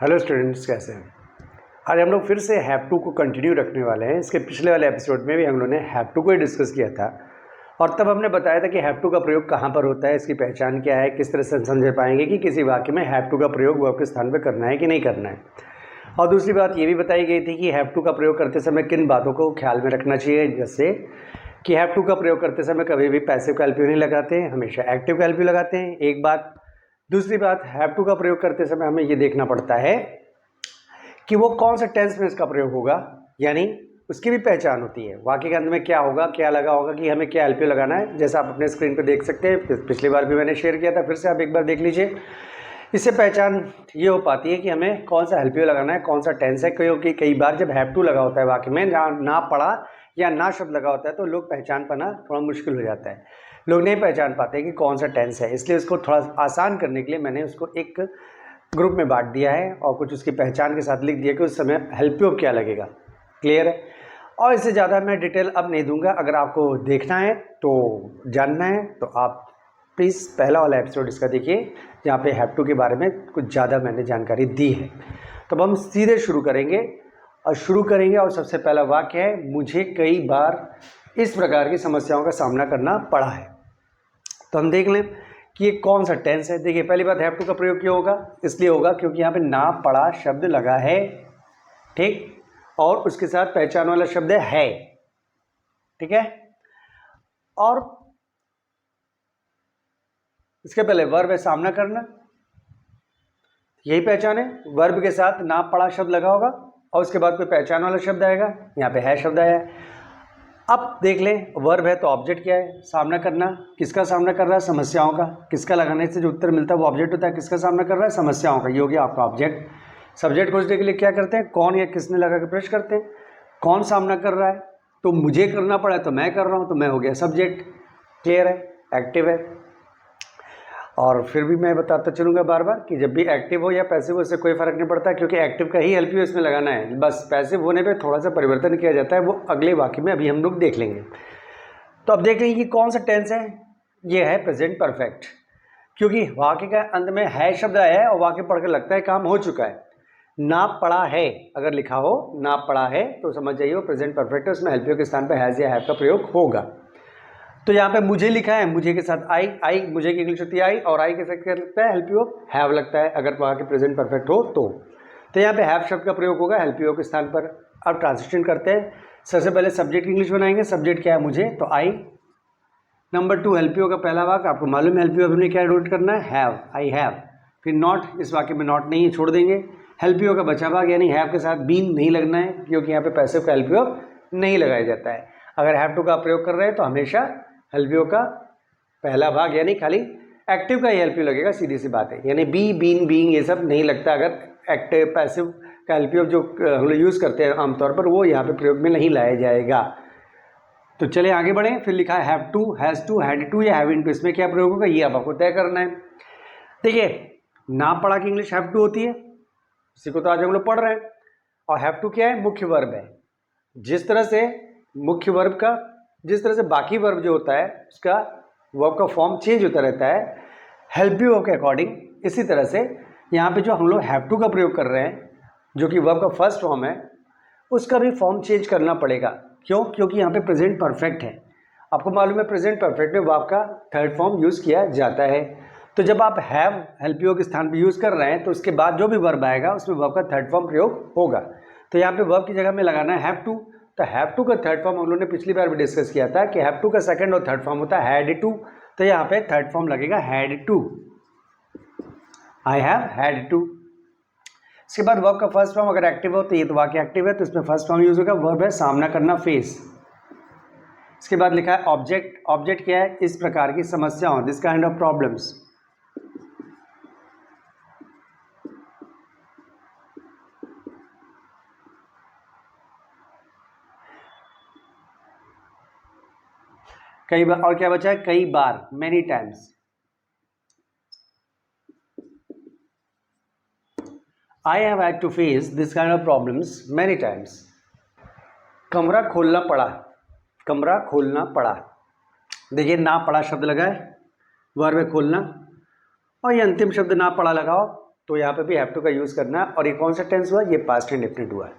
Hello students, कैसे हैं? आज हम लोग फिर से हैव टू को कंटिन्यू रखने वाले हैं। इसके पिछले वाले एपिसोड में भी हम लोगों ने हैव टू को ही डिस्कस किया था और तब हमने बताया था कि हैव टू का प्रयोग कहाँ पर होता है, इसकी पहचान क्या है, किस तरह से हम समझ पाएंगे कि किसी वाक्य में हैव टू का प्रयोग वर्ब के स्थान पर करना है कि नहीं करना है। और दूसरी बात ये भी बताई गई थी कि हैव टू का प्रयोग करते समय किन बातों को ख्याल में रखना चाहिए, जैसे कि हैव टू का प्रयोग करते समय कभी भी पैसिव का एलपीयू नहीं लगाते हैं, हमेशा एक्टिव का एलपीयू लगाते हैं, एक बात। दूसरी बात, हैव टू का प्रयोग करते समय हमें ये देखना पड़ता है कि वो कौन सा टेंस में इसका प्रयोग होगा, यानी उसकी भी पहचान होती है। वाक्य के अंत में क्या होगा, क्या लगा होगा, कि हमें क्या एलपीयू लगाना है। जैसा आप अपने स्क्रीन पर देख सकते हैं, पिछली बार भी मैंने शेयर किया था, फिर से आप एक बार देख लीजिए। इससे पहचान ये हो पाती है कि हमें कौन सा एलपीयू लगाना है, कौन सा टेंस है, क्योंकि कई बार जब हैव टू लगा होता है वाक्य में, ना पढ़ा या ना शब्द लगा होता है, तो लोग पहचान पाना थोड़ा मुश्किल हो जाता है। लोग नहीं पहचान पाते कि कौन सा टेंस है। इसलिए उसको थोड़ा आसान करने के लिए मैंने उसको एक ग्रुप में बांट दिया है और कुछ उसकी पहचान के साथ लिख दिया कि उस समय हेल्प यू क्या लगेगा। क्लियर है? और इससे ज़्यादा मैं डिटेल अब नहीं दूंगा। अगर आपको देखना है तो जानना है तो आप प्लीज़ पहला वाला एपिसोड इसका देखिए, जहाँ पे हैव टू के बारे में कुछ ज़्यादा मैंने जानकारी दी है। तो हम सीधे शुरू करेंगे और सबसे पहला वाक्य है, मुझे कई बार इस प्रकार की समस्याओं का सामना करना पड़ा है। तो हम देख लें कि ये कौन सा टेंस है। देखिए, पहली बात, हैव टू का प्रयोग क्यों होगा? इसलिए होगा क्योंकि यहाँ पे ना पढ़ा शब्द लगा है, ठीक, और उसके साथ पहचान वाला शब्द है, ठीक है। और इसके पहले वर्ब है सामना करना, यही पहचान है। वर्ब के साथ ना पढ़ा शब्द लगा होगा और उसके बाद कोई पहचान वाला शब्द आएगा। यहाँ पे है शब्द आया है। अब देख लें, वर्ब है तो ऑब्जेक्ट क्या है? सामना करना। किसका सामना कर रहा है? समस्याओं का। किसका लगाने से जो उत्तर मिलता है वो ऑब्जेक्ट होता है। किसका सामना कर रहा है? समस्याओं का। ये हो गया आपका ऑब्जेक्ट। सब्जेक्ट खोजने के लिए क्या करते हैं? कौन या किसने लगा के प्रश्न करते हैं। कौन सामना कर रहा है? तो मुझे करना पड़ा है तो मैं कर रहा हूँ, तो मैं हो गया सब्जेक्ट। क्लियर है? एक्टिव है। और फिर भी मैं बताता चलूँगा बार बार कि जब भी एक्टिव हो या पैसिव हो, इससे कोई फर्क नहीं पड़ता, क्योंकि एक्टिव का ही एलपीयू इसमें लगाना है। बस पैसिव होने पे थोड़ा सा परिवर्तन किया जाता है, वो अगले वाक्य में अभी हम लोग देख लेंगे। तो अब देख लेंगे कि कौन सा टेंस है। ये है प्रेजेंट परफेक्ट, क्योंकि वाक्य का अंत में है शब्द आया है और वाक्य पढ़कर लगता है काम हो चुका है। ना पढ़ा है अगर लिखा हो, ना पढ़ा है, तो समझ जाइए वो प्रेजेंट परफेक्ट है, उसमें एलपीयू के स्थान पर हैज़ या हैव का प्रयोग होगा। तो यहाँ पे मुझे लिखा है, मुझे के साथ आई मुझे की इंग्लिश होती है आई, और आई के साथ क्या लगता है? हेल्प यू हैव लगता है, अगर वहाँ के प्रेजेंट परफेक्ट हो तो यहाँ पे हैव शब्द का प्रयोग होगा हेल्प यू के स्थान पर। अब ट्रांसलेशन करते हैं। सबसे पहले सब्जेक्ट इंग्लिश बनाएंगे। सब्जेक्ट क्या है? मुझे, तो आई। नंबर 2, हेल्प यू का पहला वाक्य आपको मालूम है, हेल्प यू हमने क्या नोट करना है? Have, I have. फिर नॉट, इस वाक्य में नॉट नहीं है, छोड़ देंगे। हेल्प यू का बचा भाग, यानी हैव के साथ बीन नहीं लगना है, क्योंकि यहाँ पे पैसिव का हेल्प यू नहीं लगाया जाता है। अगर हैव टू का प्रयोग कर रहे हैं तो हमेशा हेल्प यू का पहला भाग यानी खाली एक्टिव का ही हेल्प यू लगेगा, सीधी सी बात है। यानी बी, बीन, बीइंग ये सब नहीं लगता। अगर एक्टिव पैसिव का हेल्प यू जो हम लोग यूज़ करते हैं आमतौर पर, वो यहाँ पे प्रयोग में नहीं लाया जाएगा। तो चले आगे बढ़ें। फिर लिखा है have to, has to, had to या हैव इन टू, इसमें क्या प्रयोग होगा ये अब आपको तय करना है। देखिए, ना पढ़ा की इंग्लिश हैव टू होती है, इसी को तो आज हम लोग पढ़ रहे हैं। और हैव टू क्या है? मुख्य वर्ब है। जिस तरह से मुख्य वर्ब का, जिस तरह से बाकी वर्ब जो होता है उसका वर्ब का फॉर्म चेंज होता रहता है हेल्प यू के अकॉर्डिंग, इसी तरह से यहाँ पे जो हम लोग हैव टू का प्रयोग कर रहे हैं, जो कि वर्ब का फर्स्ट फॉर्म है, उसका भी फॉर्म चेंज करना पड़ेगा। क्यों? क्योंकि यहाँ पे प्रेजेंट परफेक्ट है। आपको मालूम है प्रेजेंट परफेक्ट में वर्ब का थर्ड फॉर्म यूज़ किया जाता है। तो जब आप हैव हेल्प यू के स्थान पर यूज़ कर रहे हैं तो उसके बाद जो भी वर्ब आएगा उसमें वर्ब का थर्ड फॉर्म प्रयोग होगा। तो यहाँ पे वर्ब की जगह में लगाना है हैव टू। तो हैव टू का थर्ड फॉर्म हम लोगों ने पिछली बार भी डिस्कस किया था कि हैव टू का सेकंड और थर्ड फॉर्म होता है हैड टू। तो यहाँ पे थर्ड फॉर्म लगेगा had to, I have had to. इसके बाद वर्ब का फर्स्ट फॉर्म अगर एक्टिव हो तो ये तो वाक्य एक्टिव है, तो इसमें फर्स्ट फॉर्म यूज होगा, वर्ब है सामना करना, फेस। इसके बाद लिखा है ऑब्जेक्ट। ऑब्जेक्ट क्या है? इस प्रकार की समस्याओं, दिस काइंड ऑफ प्रॉब्लम्स। कई बार, और क्या बचा है? कई बार, many times. I have had to face this kind of problems many times. कमरा खोलना पड़ा, कमरा खोलना पड़ा। देखिए, ना पड़ा शब्द लगा है, वर्ब है खोलना, और ये अंतिम शब्द ना पड़ा लगाओ, तो यहाँ पे भी हैव टू का यूज़ करना है। और ये कौन सा टेंस हुआ, ये पास्ट इंडेफिनिट हुआ है।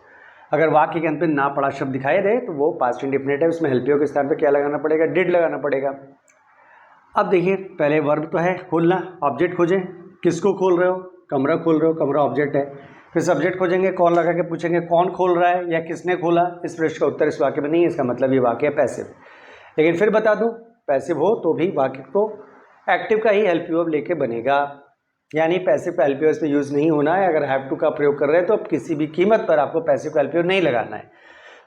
अगर वाक्य के अंत में ना पढ़ा शब्द दिखाई दे तो वो पास्ट इंडेफिनिट है, उसमें हेल्पियो के स्थान पे क्या लगाना पड़ेगा, डिड लगाना पड़ेगा। अब देखिए पहले वर्ब तो है खोलना, ऑब्जेक्ट खोजें, किसको खोल रहे हो, कमरा खोल रहे हो, कमरा ऑब्जेक्ट है। फिर सब्जेक्ट खोजेंगे, कौन लगा के पूछेंगे कौन खोल रहा है या किसने खोला। इस प्रश्न का उत्तर इस वाक्य में नहीं है, इसका मतलब ये वाक्य है पैसिव। लेकिन फिर बता दूं, पैसिव हो तो भी वाक्य को एक्टिव का ही हेल्प वर्ब लेके बनेगा, यानी पैसिव का हेल्प वर्ब इसमें यूज़ नहीं होना है। अगर हैव टू का प्रयोग कर रहे हैं तो अब किसी भी कीमत पर आपको पैसिव का हेल्प वर्ब नहीं लगाना है।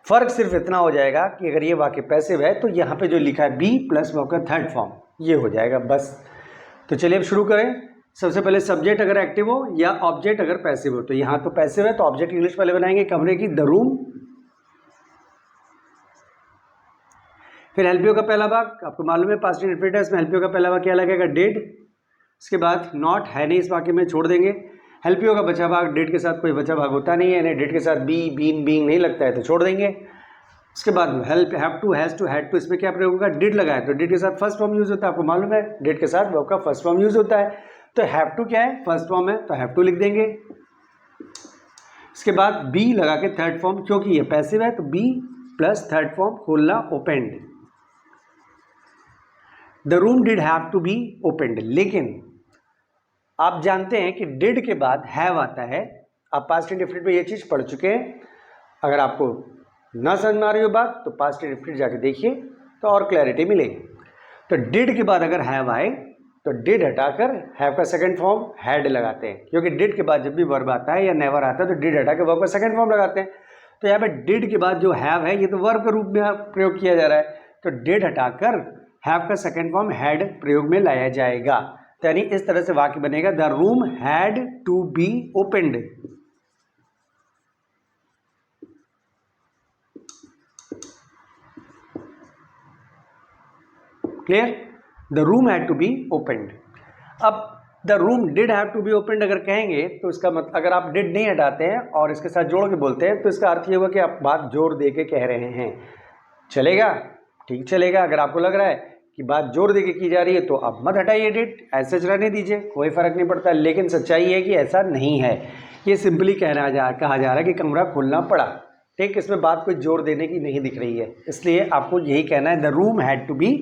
फर्क सिर्फ इतना हो जाएगा कि अगर ये वाक्य पैसिव है तो यहाँ पे जो लिखा है बी प्लस वर्ब का थर्ड फॉर्म, ये हो जाएगा बस। तो चलिए अब शुरू करें। सबसे पहले सब्जेक्ट अगर एक्टिव हो या ऑब्जेक्ट अगर पैसिव हो, तो यहाँ तो पैसिव है तो ऑब्जेक्ट इंग्लिश पहले बनाएंगे कमरे की, द रूम। फिर हेल्पियो का पहला भाग आपको मालूम है पास्ट इंडेफिनिट है, इसमें हेल्पियो का पहला भाग क्या लगेगा, डिड। इसके बाद नॉट है नहीं, इस वाक्य में छोड़ देंगे। हेल्पियो का बचा भाग, डिड के साथ कोई बचा भाग होता नहीं है, यानी डिड के साथ बी, बीन, बीइंग नहीं लगता है तो छोड़ देंगे। उसके बाद help, have to, has to, had to, इसमें क्या प्रयोग होगा, डिड लगाए तो डिड के साथ फर्स्ट फॉर्म यूज होता है, आपको मालूम है डिड के साथ वर्ब का फर्स्ट फॉर्म यूज होता है। तो हैव टू क्या है, फर्स्ट फॉर्म है तो हैव टू लिख देंगे। इसके बाद बी लगा के थर्ड फॉर्म, क्योंकि ये पैसिव है तो बी प्लस थर्ड फॉर्म खोलना, opened. The room did have to be opened. लेकिन आप जानते हैं कि डिड के बाद हैव आता है। आप पास्ट इंडेफिनिट में ये चीज़ पढ़ चुके हैं। अगर आपको ना समझ में आ रही हो बात तो पास्ट इंडेफिनिट जाके देखिए तो और क्लैरिटी मिलेगी। तो डिड के बाद अगर हैव आए तो डिड हटाकर हैव का सेकंड फॉर्म हैड लगाते हैं, क्योंकि डिड के बाद जब भी वर्ब आता है या नेवर आता है तो डिड हटा के वर्ब का सेकंड फॉर्म लगाते हैं। तो यहाँ पे डिड के बाद जो हैव है ये तो वर्ब के रूप में प्रयोग किया जा रहा है, तो डिड हटाकर हैव का सेकंड फॉर्म हैड प्रयोग में लाया जाएगा। तो यानी इस तरह से वाक्य बनेगा, the room had to be opened. Clear, the room had to be opened. अब the room did have to be opened अगर कहेंगे तो इसका मतलब, अगर आप डिड नहीं हटाते हैं और इसके साथ जोड़ के बोलते हैं तो इसका अर्थ ये हुआ कि आप बात जोर दे के कह रहे हैं। चलेगा, ठीक चलेगा। अगर आपको लग रहा है कि बात जोर दे के की जा रही है तो आप मत हटाइए डिड, ऐसे रहने दीजिए, कोई फर्क नहीं पड़ता। लेकिन सच्चाई है कि ऐसा नहीं है, ये सिंपली कहा जा रहा है कि कमरा खोलना पड़ा। ठीक, इसमें बात कोई जोर देने की नहीं दिख रही है, इसलिए आपको यही कहना है the room had to be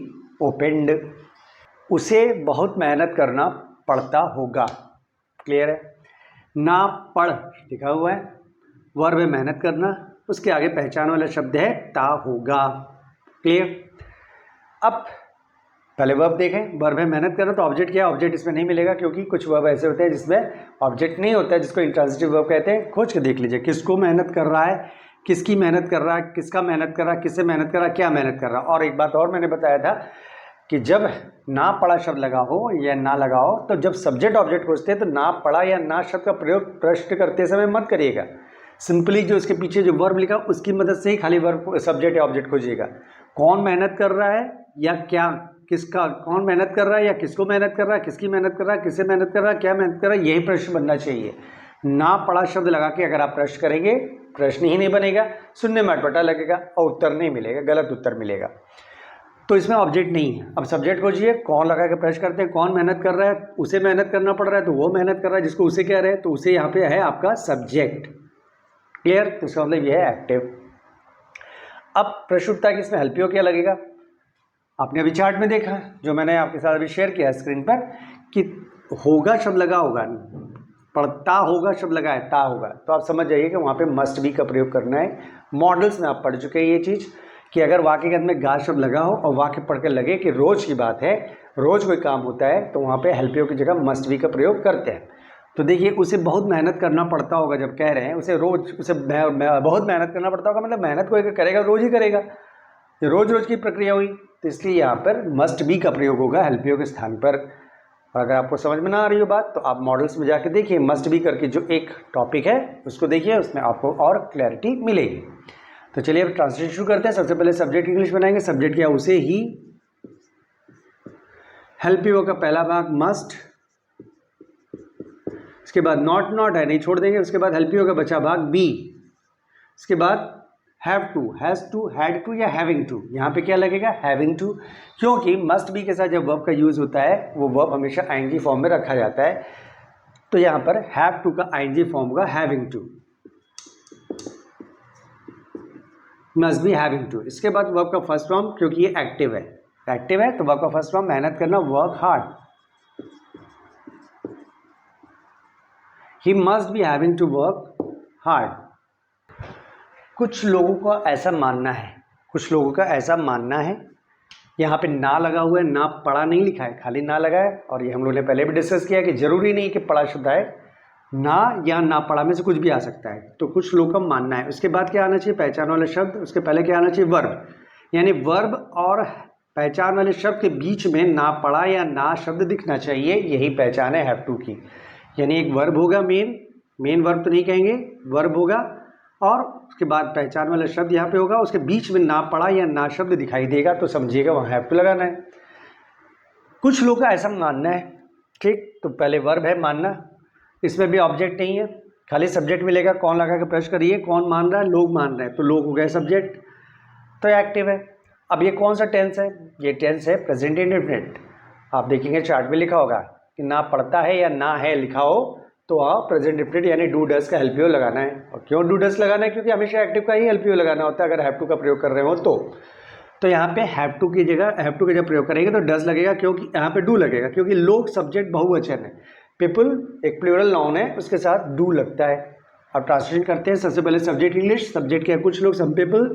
opened. उसे बहुत मेहनत करना पड़ता होगा। क्लियर है, ना पढ़ लिखा हुआ है, वर्ब है मेहनत करना, उसके आगे पहचान वाला शब्द है ता होगा। क्लियर। अब पहले वर्ब देखें, वर्ब है मेहनत करना, तो ऑब्जेक्ट क्या है, ऑब्जेक्ट इसमें नहीं मिलेगा क्योंकि कुछ वर्ब ऐसे होते हैं जिसमें ऑब्जेक्ट नहीं होता है, जिसको इंट्रांजिटिव वर्ब कहते हैं। खोज के देख लीजिए किसको मेहनत कर रहा है, किसकी मेहनत कर रहा है, किसका मेहनत कर रहा है, किससे मेहनत कर रहा है, क्या मेहनत कर रहा है। और एक बात और मैंने बताया था कि जब ना पढ़ा शब्द लगा हो या ना लगा हो तो जब सब्जेक्ट ऑब्जेक्ट खोजते हैं तो ना पढ़ा या ना शब्द का प्रयोग प्रश्न करते समय मत करिएगा। सिंपली जो उसके पीछे जो वर्ब लिखा उसकी मदद से ही खाली वर्ब सब्जेक्ट या ऑब्जेक्ट खोजिएगा। कौन मेहनत कर रहा है या क्या, किसका, कौन मेहनत कर रहा है या किसको मेहनत कर रहा है, किसकी मेहनत कर रहा है, किससे मेहनत कर रहा है, क्या मेहनत कर रहा है, यही प्रश्न बनना चाहिए। ना पढ़ा शब्द लगा के अगर आप प्रश्न करेंगे प्रश्न ही नहीं बनेगा, सुनने में अटपटा लगेगा और उत्तर नहीं मिलेगा, गलत उत्तर मिलेगा। तो इसमें ऑब्जेक्ट नहीं है। अब सब्जेक्ट खोजिए, कौन लगा के प्रश्न करते हैं, कौन मेहनत कर रहा है, उसे मेहनत करना पड़ रहा है तो वो मेहनत कर रहा है जिसको उसे कह रहे हैं, तो उसे यहाँ पे है आपका सब्जेक्ट। क्लियर, तो इसका मतलब ये है एक्टिव। अब प्रश्न उठता है कि इसमें हेल्पियो क्या लगेगा। आपने अभी चार्ट में देखा जो मैंने आपके साथ अभी शेयर किया स्क्रीन पर कि होगा शब्द लगा होगा, पढ़ता होगा शब्द लगा है, ता होगा, तो आप समझ जाइए कि वहाँ पे मस्ट बी का प्रयोग करना है। मॉडल्स में आप पढ़ चुके हैं ये चीज़ कि अगर वाक्य के अंत में गा शब्द लगा हो और वाक्य पढ़ कर लगे कि रोज़ की बात है, रोज़ कोई काम होता है, तो वहाँ पे हेल्पियो की जगह मस्ट बी का प्रयोग करते हैं। तो देखिए उसे बहुत मेहनत करना पड़ता होगा, जब कह रहे हैं उसे रोज़, उसे बहुत मेहनत करना पड़ता होगा, मतलब मेहनत कोई करेगा रोज़ ही करेगा, ये रोज़ रोज़ की प्रक्रिया हुई, तो इसलिए यहाँ पर मस्ट बी का प्रयोग होगा हेल्पियो के स्थान पर। और अगर आपको समझ में ना आ रही हो बात तो आप मॉडल्स में जाके देखिए, मस्ट बी करके जो एक टॉपिक है उसको देखिए, उसमें आपको और क्लैरिटी मिलेगी। तो चलिए अब ट्रांसलेशन शुरू करते हैं। सबसे पहले सब्जेक्ट इंग्लिश बनाएंगे। सब्जेक्ट क्या, उसे ही। हेल्पियो का पहला भाग मस्ट, इसके बाद नॉट, नॉट है नहीं छोड़ देंगे, उसके बाद हेल्पियो का बचा भाग बी, इसके बाद have to, has to, had to या हैविंग टू। यहाँ पे क्या लगेगा, हैविंग टू, क्योंकि मस्ट बी के साथ जब वर्ब का यूज़ होता है वो वर्ब हमेशा आईएनजी फॉर्म में रखा जाता है। तो यहाँ पर हैव टू का आईएनजी फॉर्म होगा having to, must be having to. इसके बाद वर्ब का फर्स्ट फॉर्म, क्योंकि ये एक्टिव है तो वर्ब का फर्स्ट फॉर्म मेहनत करना, work hard. He must be having to work hard. कुछ लोगों का ऐसा मानना है, यहाँ पे ना लगा हुआ है, ना पढ़ा नहीं लिखा है, खाली ना लगा है। और ये हम लोगों ने पहले भी डिस्कस किया कि जरूरी नहीं कि पढ़ा शब्द आए, ना या ना पढ़ा में से कुछ भी आ सकता है। तो कुछ लोगों का मानना है। उसके बाद क्या आना चाहिए? पहचान वाले शब्द। उसके पहले क्या आना चाहिए? वर्ब। यानी वर्ब और पहचान वाले शब्द के बीच में ना पढ़ा या ना शब्द दिखना चाहिए, यही पहचान है हैव टू की। यानी एक वर्ब होगा, मेन वर्ब तो नहीं कहेंगे, वर्ब होगा, और उसके बाद पहचान वाला शब्द यहाँ पे होगा, उसके बीच में ना पढ़ा या ना शब्द दिखाई देगा तो समझिएगा वहाँ हैव टू लगाना है। कुछ लोगों का ऐसा मानना है, ठीक। तो पहले वर्ब है मानना, इसमें भी ऑब्जेक्ट नहीं है, खाली सब्जेक्ट मिलेगा। कौन लगा के प्रश्न करिए, कौन मान रहा है? लोग मान रहे हैं, तो लोग हो गए सब्जेक्ट, तो एक्टिव है। अब ये कौन सा टेंस है? ये टेंस है प्रेजेंट इंडेफिनिट। आप देखेंगे चार्ट में लिखा होगा कि ना पढ़ता है या ना है लिखा हो तो आप प्रेजेंट इंडेफिनिट यानी डू डस का हेल्प यू लगाना है। और क्यों डू डस लगाना है? क्योंकि हमेशा एक्टिव का ही हेल्प यू लगाना होता है अगर हैव टू का प्रयोग कर रहे हो तो यहाँ पे हैव टू की जगह हैव टू का जब प्रयोग करेंगे तो डस लगेगा, क्योंकि यहाँ पे डू लगेगा, क्योंकि लोग सब्जेक्ट बहुवचन है, पीपल एक प्लूरल नाउन है, उसके साथ डू लगता है। अब ट्रांसलेशन करते हैं। सबसे पहले सब्जेक्ट इंग्लिश, सब्जेक्ट क्या? कुछ लोग, some people.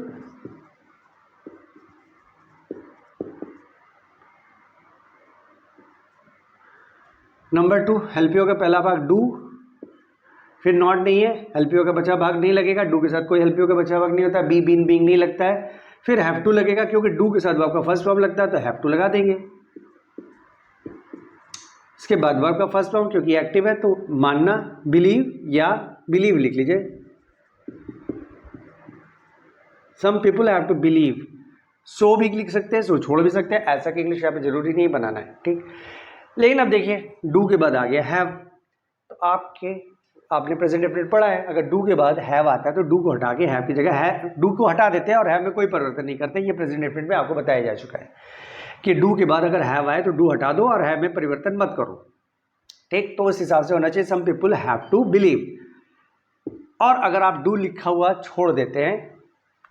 Number 2 help you का पहला भाग डू, फिर नॉट नहीं है, हेल्प यू का बचा भाग नहीं लगेगा, डू के साथ कोई हेल्प यू का बचा भाग नहीं होता, बी बीन बीइंग नहीं लगता है। फिर हैव टू लगेगा, क्योंकि डू के साथ वर्ब का फर्स्ट फॉर्म लगता है तो हैव टू लगा देंगे। इसके बाद वर्ब का फर्स्ट फॉर्म, क्योंकि एक्टिव है तो मानना, बिलीव या बिलीव लिख लीजिए। Some people have to believe, so भी लिख सकते हैं, सो छोड़ भी सकते हैं, ऐसा कि इंग्लिश यहाँ पे जरूरी नहीं बनाना है, ठीक। लेकिन अब देखिए डू के बाद आ गया हैव, तो आपने प्रेजेंट इंडेफिनिट पढ़ा है, अगर डू के बाद हैव आता है तो डू को हटा के हैव की जगह है डू को हटा देते हैं और हैव में कोई परिवर्तन नहीं करते। ये प्रेजेंट इंडेफिनिट में आपको बताया जा चुका है कि डू के बाद अगर हैव आए तो डू हटा दो और हैव में परिवर्तन मत करो, ठीक। तो उस हिसाब से होना चाहिए some people have to believe. और अगर आप डू लिखा हुआ छोड़ देते हैं,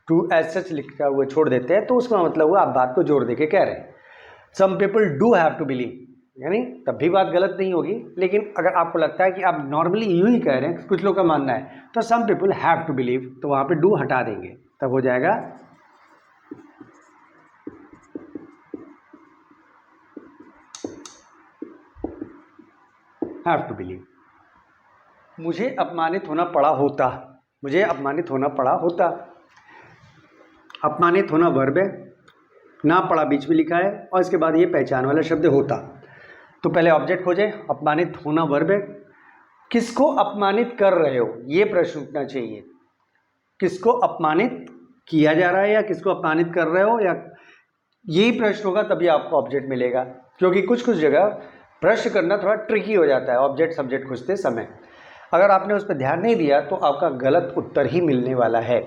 टू एज सच लिखा हुआ छोड़ देते हैं, तो उसका मतलब हुआ आप बात को जोड़ देके कह रहे हैं some people do have to believe, यानी तब भी बात गलत नहीं होगी। लेकिन अगर आपको लगता है कि आप नॉर्मली यूं ही कह रहे हैं, कुछ लोग का मानना है, तो some people have to believe, तो वहाँ पे डू हटा देंगे, तब हो जाएगा हैव टू बिलीव। मुझे अपमानित होना पड़ा होता, मुझे अपमानित होना पड़ा होता। अपमानित होना वर्ब है, ना पड़ा बीच में लिखा है, और इसके बाद ये पहचान वाला शब्द होता। तो पहले ऑब्जेक्ट खोजें, अपमानित होना वर्ब है। किसको अपमानित कर रहे हो, ये प्रश्न उठना चाहिए। किसको अपमानित किया जा रहा है या किसको अपमानित कर रहे हो, या यही प्रश्न होगा तभी आपको ऑब्जेक्ट मिलेगा। क्योंकि कुछ जगह प्रश्न करना थोड़ा ट्रिकी हो जाता है ऑब्जेक्ट सब्जेक्ट खोजते समय। अगर आपने उस पर ध्यान नहीं दिया तो आपका गलत उत्तर ही मिलने वाला है।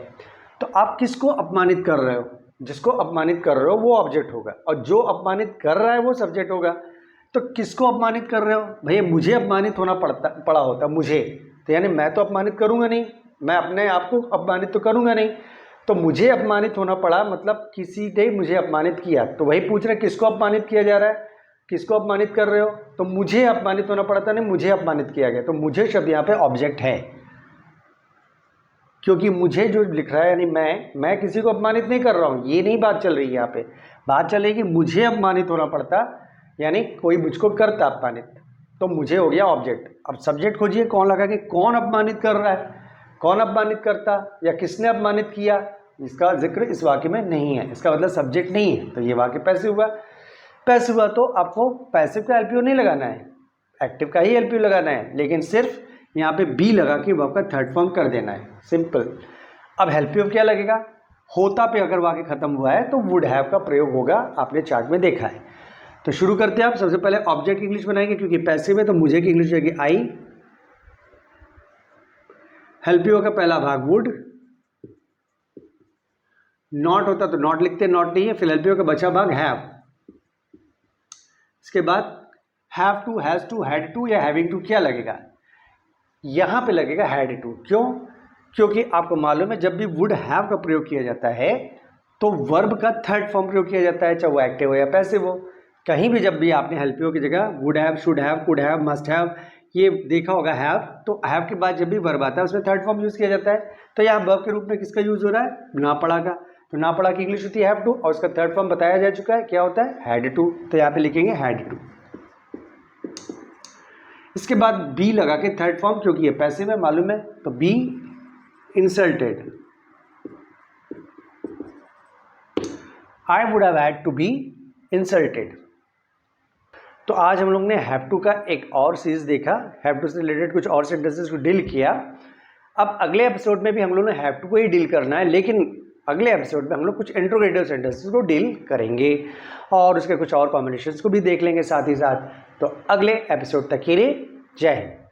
तो आप किसको अपमानित कर रहे हो, जिसको अपमानित कर रहे हो वो ऑब्जेक्ट होगा, और जो अपमानित कर रहा है वो सब्जेक्ट होगा। तो किसको अपमानित कर रहे हो? भैया मुझे अपमानित होना पड़ा होता, मुझे, तो यानी मैं तो अपमानित करूँगा नहीं, मैं अपने आप को अपमानित तो करूँगा नहीं, तो मुझे अपमानित होना पड़ा मतलब किसी ने मुझे अपमानित किया। तो वही पूछ रहे किसको अपमानित किया जा रहा है, किसको अपमानित कर रहे हो, तो मुझे अपमानित होना पड़ा था, नहीं मुझे अपमानित किया गया। तो मुझे शब्द यहाँ पे ऑब्जेक्ट है, क्योंकि मुझे जो लिख रहा है यानी मैं किसी को अपमानित नहीं कर रहा हूँ, ये नहीं बात चल रही है। यहाँ पे बात चल रही है कि मुझे अपमानित होना पड़ता, यानी कोई मुझको करता अपमानित, तो मुझे हो गया ऑब्जेक्ट। अब सब्जेक्ट खोजिए, कौन लगा कि कौन अपमानित कर रहा है, कौन अपमानित करता या किसने अपमानित किया, इसका जिक्र इस वाक्य में नहीं है, इसका मतलब सब्जेक्ट नहीं है, तो ये वाक्य पैसिव हुआ। पैसिव हुआ तो आपको पैसिव का एलपीओ नहीं लगाना है, एक्टिव का ही एलपीओ लगाना है, लेकिन सिर्फ यहाँ पे बी लगा के वर्ब का थर्ड फॉर्म कर देना है, सिंपल। अब हेल्पियो क्या लगेगा, होता पे अगर वाक्य खत्म हुआ है तो वुड हैव का प्रयोग होगा, आपने चार्ट में देखा है। तो शुरू करते हैं। आप सबसे पहले ऑब्जेक्ट इंग्लिश बनाएंगे, क्योंकि पैसिव है तो मुझे की इंग्लिश जाएगी आई। हेल्पियो का पहला भाग वुड, नॉट होता तो नॉट लिखते, नॉट नहीं है, फिर हेल्पियो का बचा भाग हैव। इसके बाद have to, has to, had to या हैविंग टू क्या लगेगा, यहाँ पे लगेगा हैड टू। क्यों? क्योंकि आपको मालूम है जब भी वुड हैव का प्रयोग किया जाता है तो वर्ब का थर्ड फॉर्म प्रयोग किया जाता है, चाहे वो एक्टिव हो या पैसिव हो। कहीं भी जब भी आपने हेल्प यू की जगह would have, should have, could have, must have ये देखा होगा हैव, तो हैव के बाद जब भी वर्ब आता है उसमें थर्ड फॉर्म यूज़ किया जाता है। तो यहाँ वर्ब के रूप में किसका यूज़ हो रहा है? ना पढ़ा का। तो ना पढ़ा की इंग्लिश होती है हैव टू और उसका थर्ड फॉर्म बताया जा चुका है, क्या होता है? Had to. तो यहाँ पे लिखेंगे हैड टू। इसके बाद बी लगा के थर्ड फॉर्म, क्योंकि ये पैसिव है मालूम है, तो be insulted. I would have had to be insulted। तो आज हम लोग ने हैव टू का एक और सीरीज देखा, हैव टू से रिलेटेड कुछ और सेंटेंसेस को डील किया। अब अगले एपिसोड में भी हम लोग ने हैव टू को ही डील करना है, लेकिन अगले एपिसोड में हम लोग कुछ इंट्रोगेटिव सेंटेंसेस को डील करेंगे और उसके कुछ और कॉम्बिनेशंस को भी देख लेंगे साथ ही साथ। तो अगले एपिसोड तक के लिए जय हिंद।